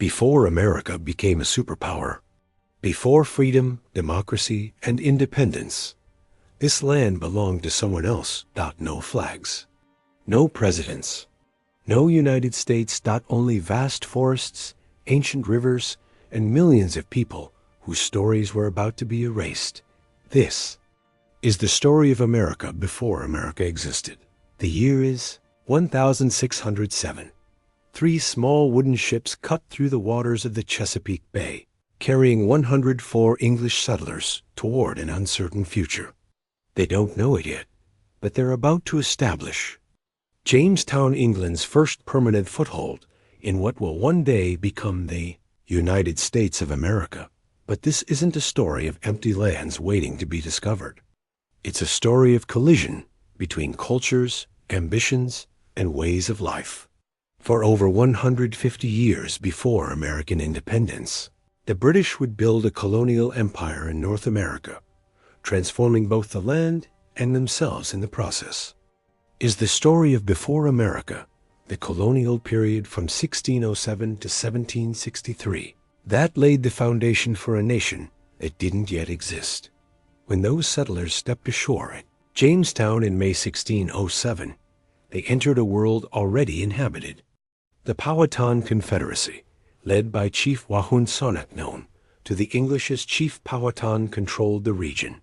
before America became a superpower, before freedom, democracy, and independence, this land belonged to someone else. No flags, no presidents, no United States. Only vast forests, ancient rivers, and millions of people whose stories were about to be erased. This is the story of America before America existed. The year is 1607. 3 small wooden ships cut through the waters of the Chesapeake Bay, carrying 104 English settlers toward an uncertain future. They don't know it yet, but they're about to establish Jamestown, England's first permanent foothold in what will one day become the United States of America. But this isn't a story of empty lands waiting to be discovered. It's a story of collision between cultures, ambitions, and ways of life. For over 150 years before American independence, the British would build a colonial empire in North America, transforming both the land and themselves in the process. Is the story of before America, the colonial period from 1607 to 1763. That laid the foundation for a nation that didn't yet exist. When those settlers stepped ashore at Jamestown in May 1607, they entered a world already inhabited. The Powhatan Confederacy, led by Chief Wahunsonac, known to the English as Chief Powhatan, controlled the region.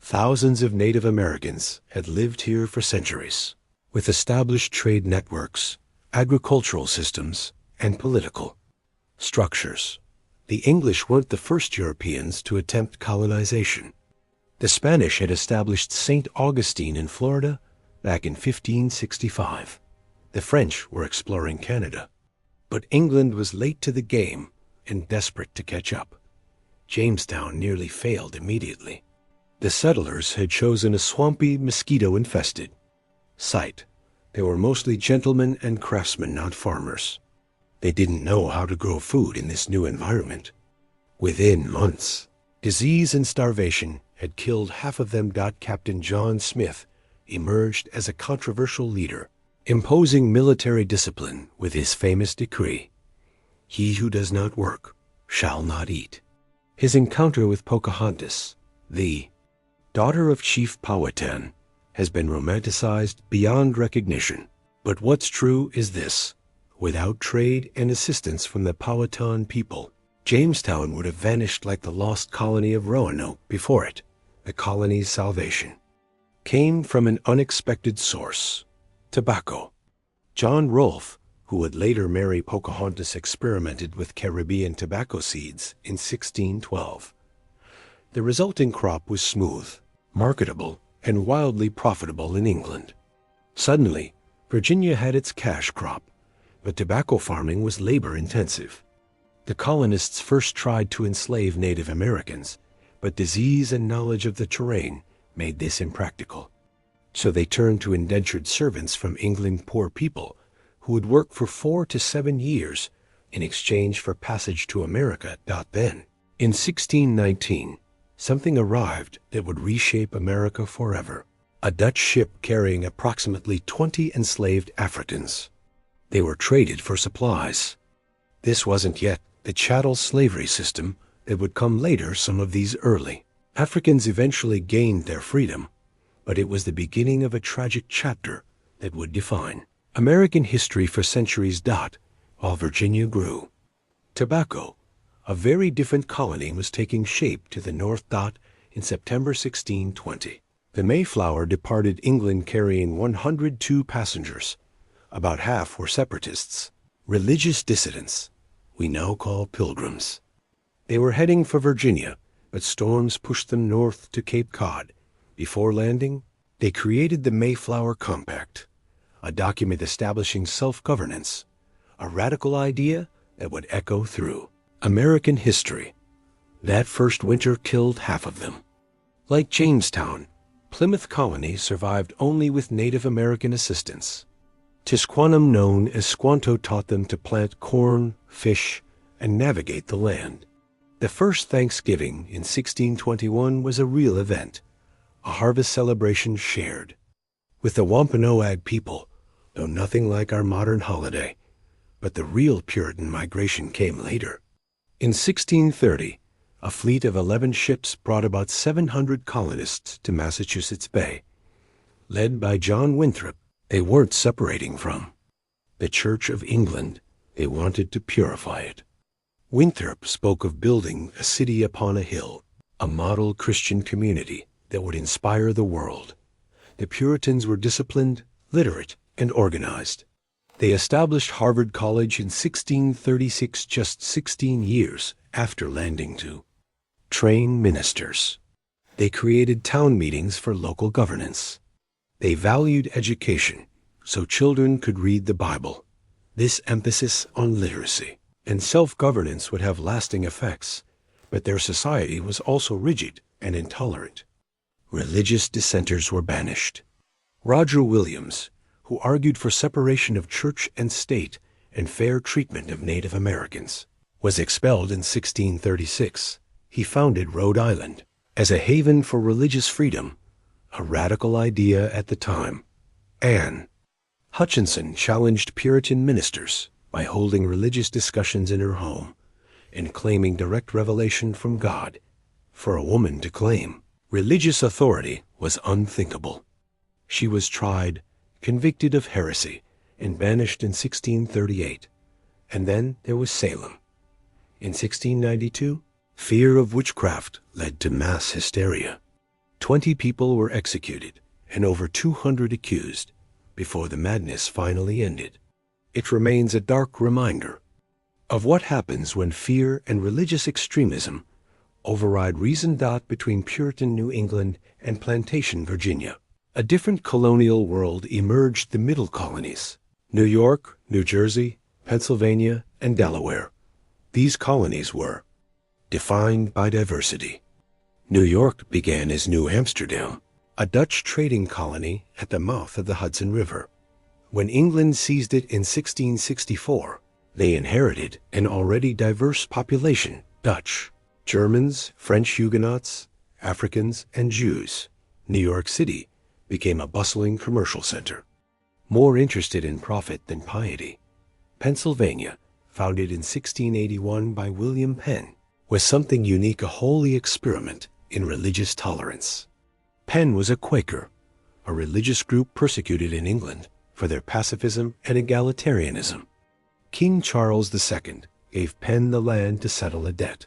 Thousands of Native Americans had lived here for centuries, with established trade networks, agricultural systems, and political structures. The English weren't the first Europeans to attempt colonization. The Spanish had established St. Augustine in Florida back in 1565. The French were exploring Canada. But England was late to the game and desperate to catch up. Jamestown nearly failed immediately. The settlers had chosen a swampy, mosquito-infested site. They were mostly gentlemen and craftsmen, not farmers. They didn't know how to grow food in this new environment. Within months, disease and starvation had killed half of them. Captain John Smith emerged as a controversial leader, imposing military discipline with his famous decree, "He who does not work shall not eat." His encounter with Pocahontas, the daughter of Chief Powhatan, has been romanticized beyond recognition. But what's true is this: without trade and assistance from the Powhatan people, Jamestown would have vanished like the lost colony of Roanoke before it. The colony's salvation came from an unexpected source: tobacco. John Rolfe, who would later marry Pocahontas, experimented with Caribbean tobacco seeds in 1612. The resulting crop was smooth, marketable, and wildly profitable in England. Suddenly, Virginia had its cash crop, but tobacco farming was labor-intensive. The colonists first tried to enslave Native Americans, but disease and knowledge of the terrain made this impractical. So they turned to indentured servants from England, poor people who would work for 4 to 7 years in exchange for passage to America. Then, in 1619, something arrived that would reshape America forever: a Dutch ship carrying approximately 20 enslaved Africans. They were traded for supplies. This wasn't yet the chattel slavery system that would come later. Some of these early Africans eventually gained their freedom, but it was the beginning of a tragic chapter that would define American history for centuries. While Virginia grew, tobacco, a very different colony, was taking shape to the north. In September 1620, the Mayflower departed England carrying 102 passengers. About half were separatists, religious dissidents we now call pilgrims. They were heading for Virginia, but storms pushed them north to Cape Cod. Before landing, they created the Mayflower Compact, a document establishing self-governance, a radical idea that would echo through American history. That first winter killed half of them. Like Jamestown, Plymouth Colony survived only with Native American assistance. Tisquantum, known as Squanto, taught them to plant corn, fish, and navigate the land. The first Thanksgiving in 1621 was a real event, a harvest celebration shared with the Wampanoag people, though nothing like our modern holiday. But the real Puritan migration came later. In 1630, a fleet of 11 ships brought about 700 colonists to Massachusetts Bay. Led by John Winthrop, they weren't separating from the Church of England. They wanted to purify it. Winthrop spoke of building a city upon a hill, a model Christian community that would inspire the world. The Puritans were disciplined, literate, and organized. They established Harvard College in 1636, just 16 years after landing to train ministers. They created town meetings for local governance. They valued education so children could read the Bible. This emphasis on literacy and self-governance would have lasting effects, but their society was also rigid and intolerant. Religious dissenters were banished. Roger Williams, who argued for separation of church and state and fair treatment of Native Americans, was expelled in 1636. He founded Rhode Island as a haven for religious freedom, a radical idea at the time. Anne Hutchinson challenged Puritan ministers by holding religious discussions in her home and claiming direct revelation from God. For a woman to claim religious authority was unthinkable. She was tried, convicted of heresy, and banished in 1638. And then there was Salem. In 1692, fear of witchcraft led to mass hysteria. 20 people were executed and over 200 accused before the madness finally ended. It remains a dark reminder of what happens when fear and religious extremism override reason. Between Puritan New England and plantation Virginia, a different colonial world emerged: the middle colonies, New York, New Jersey, Pennsylvania, and Delaware. These colonies were defined by diversity. New York began as New Amsterdam, a Dutch trading colony at the mouth of the Hudson River. When England seized it in 1664, they inherited an already diverse population: Dutch, Germans, French Huguenots, Africans, and Jews. New York City became a bustling commercial center, more interested in profit than piety. Pennsylvania, founded in 1681 by William Penn, was something unique, a holy experiment in religious tolerance. Penn was a Quaker, a religious group persecuted in England for their pacifism and egalitarianism. King Charles II gave Penn the land to settle a debt.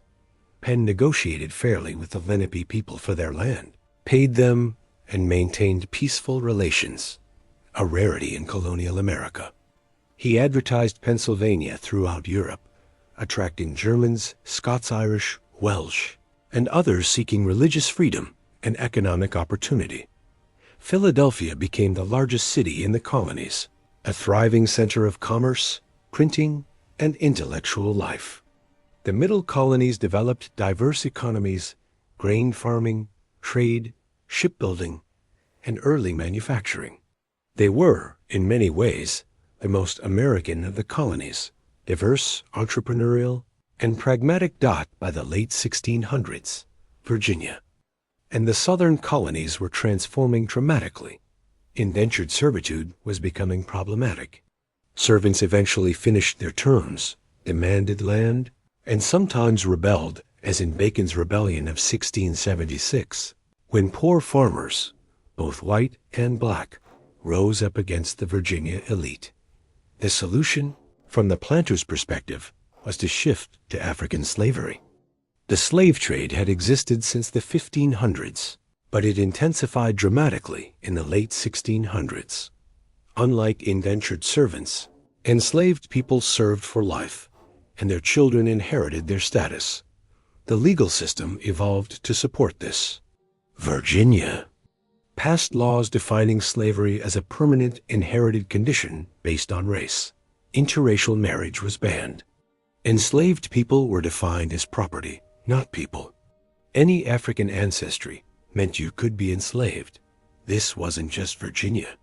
Penn negotiated fairly with the Lenape people for their land, paid them, and maintained peaceful relations, a rarity in colonial America. He advertised Pennsylvania throughout Europe, attracting Germans, Scots-Irish, Welsh, and others seeking religious freedom and economic opportunity. Philadelphia became the largest city in the colonies, a thriving center of commerce, printing, and intellectual life. The middle colonies developed diverse economies: grain farming, trade, shipbuilding, and early manufacturing. They were, in many ways, the most American of the colonies, diverse, entrepreneurial, and pragmatic. By the late 1600s, Virginia and the southern colonies were transforming dramatically. Indentured servitude was becoming problematic. Servants eventually finished their terms, demanded land, and sometimes rebelled, as in Bacon's Rebellion of 1676, when poor farmers, both white and black, rose up against the Virginia elite. The solution, from the planter's perspective, was to shift to African slavery. The slave trade had existed since the 1500s, but it intensified dramatically in the late 1600s. Unlike indentured servants, enslaved people served for life, and their children inherited their status. The legal system evolved to support this. Virginia passed laws defining slavery as a permanent inherited condition based on race. Interracial marriage was banned. Enslaved people were defined as property, not people. Any African ancestry meant you could be enslaved. This wasn't just Virginia.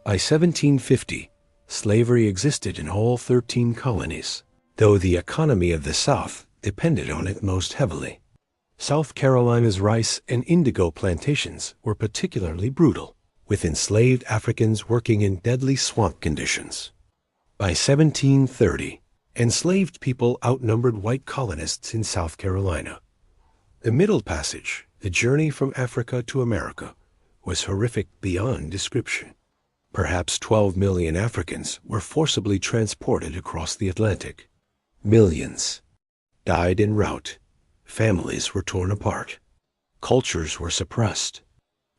By 1750, slavery existed in all 13 colonies, though the economy of the South depended on it most heavily. South Carolina's rice and indigo plantations were particularly brutal, with enslaved Africans working in deadly swamp conditions. By 1730, enslaved people outnumbered white colonists in South Carolina. The Middle Passage, the journey from Africa to America, was horrific beyond description. Perhaps 12 million Africans were forcibly transported across the Atlantic. Millions died en route. Families were torn apart. Cultures were suppressed.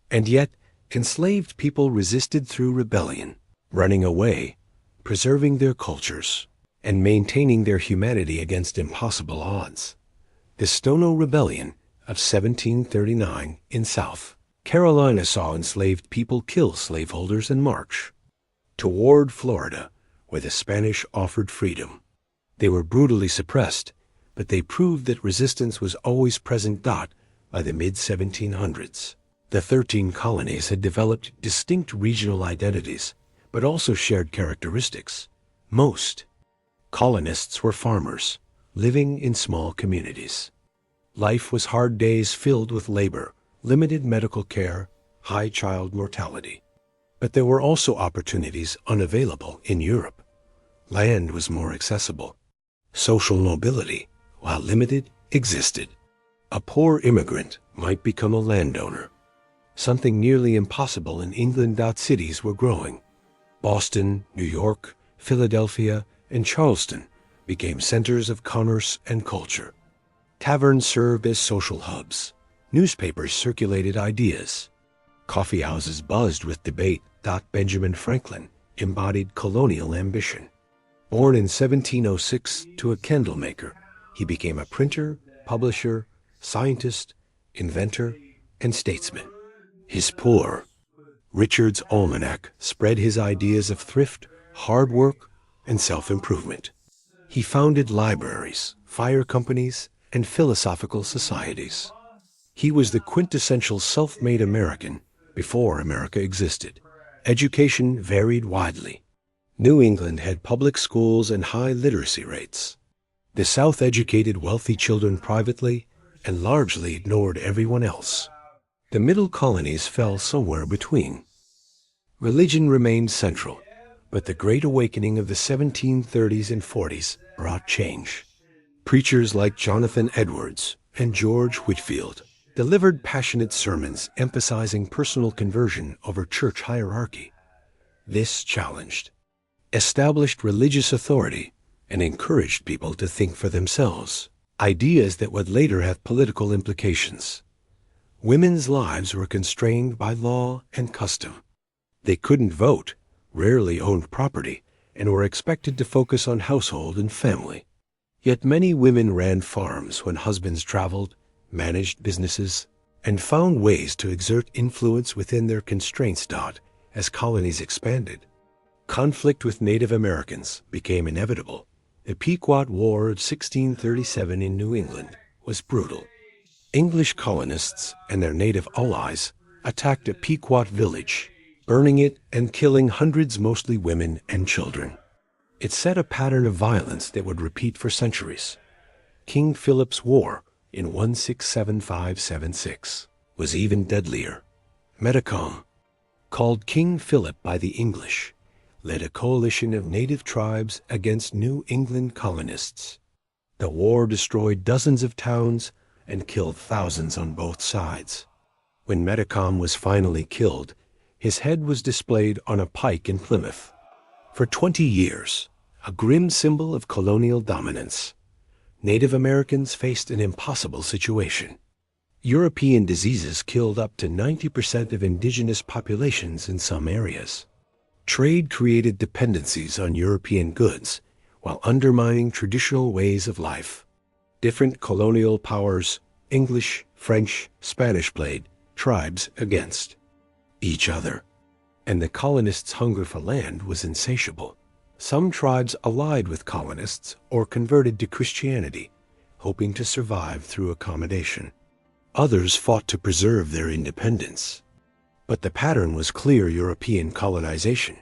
And yet, enslaved people resisted through rebellion, running away, preserving their cultures, and maintaining their humanity against impossible odds. The Stono Rebellion of 1739 in South Carolina saw enslaved people kill slaveholders and march toward Florida, where the Spanish offered freedom. They were brutally suppressed, but they proved that resistance was always present. By the mid-1700s, the 13 colonies had developed distinct regional identities, but also shared characteristics. Most colonists were farmers, living in small communities. Life was hard days filled with labor, limited medical care, high child mortality. But there were also opportunities unavailable in Europe. Land was more accessible. Social mobility, while limited, existed. A poor immigrant might become a landowner, something nearly impossible in England. Cities were growing. Boston, New York, Philadelphia, and Charleston became centers of commerce and culture. Taverns served as social hubs. Newspapers circulated ideas. Coffeehouses buzzed with debate. Benjamin Franklin embodied colonial ambition. Born in 1706 to a candle maker, he became a printer, publisher, scientist, inventor, and statesman. His Poor Richard's Almanac spread his ideas of thrift, hard work, and self-improvement. He founded libraries, fire companies, and philosophical societies. He was the quintessential self-made American before America existed. Education varied widely. New England had public schools and high literacy rates. The South educated wealthy children privately and largely ignored everyone else. The middle colonies fell somewhere between. Religion remained central, but the Great Awakening of the 1730s and 40s brought change. Preachers like Jonathan Edwards and George Whitefield delivered passionate sermons emphasizing personal conversion over church hierarchy. This challenged, established religious authority, and encouraged people to think for themselves, ideas that would later have political implications. Women's lives were constrained by law and custom. They couldn't vote, rarely owned property, and were expected to focus on household and family. Yet many women ran farms when husbands traveled, managed businesses, and found ways to exert influence within their constraints. As colonies expanded, conflict with Native Americans became inevitable. The Pequot War of 1637 in New England was brutal. English colonists and their native allies attacked a Pequot village, burning it and killing hundreds, mostly women and children. It set a pattern of violence that would repeat for centuries. King Philip's War in 1675-76 was even deadlier. Metacom, called King Philip by the English, led a coalition of native tribes against New England colonists. The war destroyed dozens of towns and killed thousands on both sides. When Metacom was finally killed, his head was displayed on a pike in Plymouth. For 20 years, a grim symbol of colonial dominance, Native Americans faced an impossible situation. European diseases killed up to 90% of indigenous populations in some areas. Trade created dependencies on European goods while undermining traditional ways of life. Different colonial powers, English, French, Spanish, played tribes against each other, and the colonists' hunger for land was insatiable. Some tribes allied with colonists or converted to Christianity, hoping to survive through accommodation. Others fought to preserve their independence. But the pattern was clear. European colonization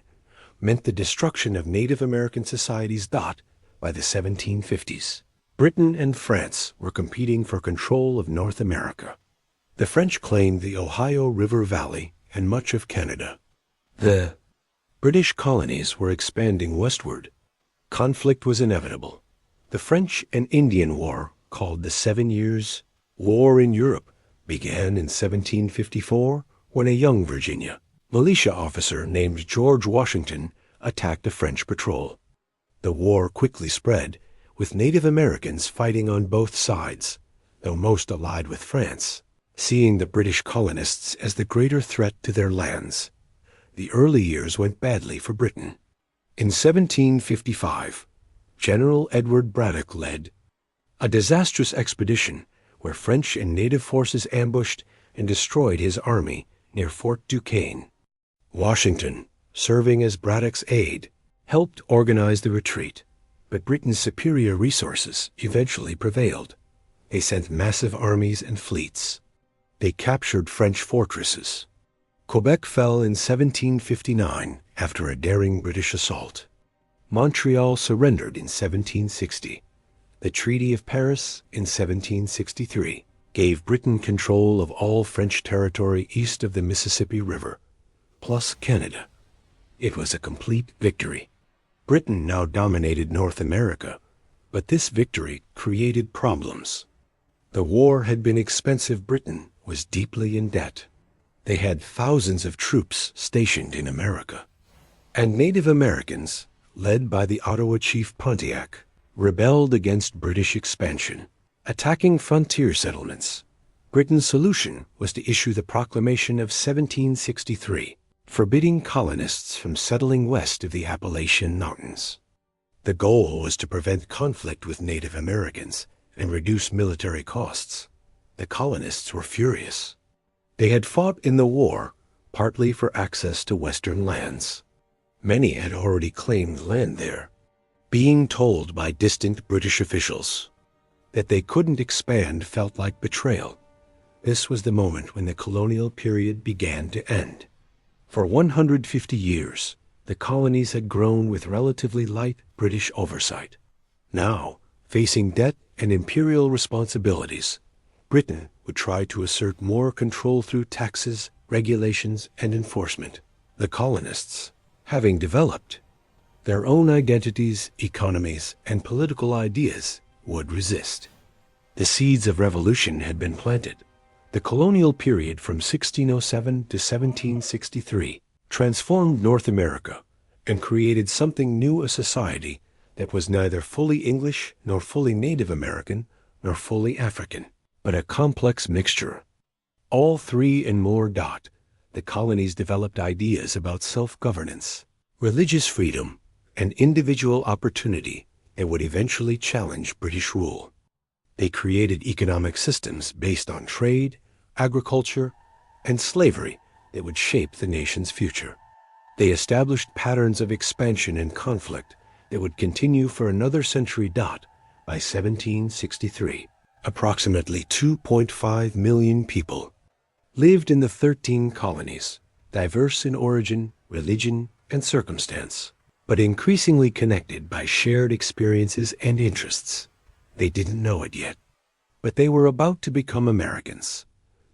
meant the destruction of Native American societies. By the 1750s, Britain and France were competing for control of North America. The French claimed the Ohio River Valley and much of Canada. The British colonies were expanding westward, Conflict was inevitable. The French and Indian War, called the 7 Years' War in Europe, began in 1754 when a young Virginia militia officer named George Washington attacked a French patrol. The war quickly spread, with Native Americans fighting on both sides, though most allied with France, seeing the British colonists as the greater threat to their lands. The early years went badly for Britain. In 1755, General Edward Braddock led a disastrous expedition where French and native forces ambushed and destroyed his army near Fort Duquesne. Washington, serving as Braddock's aide, helped organize the retreat, but Britain's superior resources eventually prevailed. They sent massive armies and fleets. They captured French fortresses. Quebec fell in 1759 after a daring British assault. Montreal surrendered in 1760. The Treaty of Paris in 1763 gave Britain control of all French territory east of the Mississippi River, plus Canada. It was a complete victory. Britain now dominated North America, but this victory created problems. The war had been expensive. Britain was deeply in debt. They had thousands of troops stationed in America. And Native Americans, led by the Ottawa chief Pontiac, rebelled against British expansion, attacking frontier settlements. Britain's solution was to issue the Proclamation of 1763, forbidding colonists from settling west of the Appalachian Mountains. The goal was to prevent conflict with Native Americans and reduce military costs. The colonists were furious. They had fought in the war partly for access to Western lands. Many had already claimed land there. Being told by distant British officials that they couldn't expand felt like betrayal. This was the moment when the colonial period began to end. For 150 years, the colonies had grown with relatively light British oversight. Now, facing debt and imperial responsibilities, Britain would try to assert more control through taxes, regulations, and enforcement. The colonists, having developed their own identities, economies, and political ideas, would resist. The seeds of revolution had been planted. The colonial period from 1607 to 1763 transformed North America and created something new, a society that was neither fully English nor fully Native American nor fully African, but a complex mixture. All three and more. The colonies developed ideas about self-governance, religious freedom, and individual opportunity that would eventually challenge British rule. They created economic systems based on trade, agriculture, and slavery that would shape the nation's future. They established patterns of expansion and conflict that would continue for another century. By 1763, approximately 2.5 million people lived in the 13 colonies, diverse in origin, religion, and circumstance, but increasingly connected by shared experiences and interests. They didn't know it yet, but they were about to become Americans.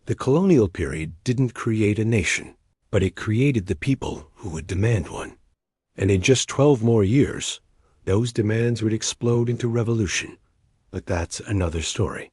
The colonial period didn't create a nation, but it created the people who would demand one. And in just 12 more years, those demands would explode into revolution. But that's another story.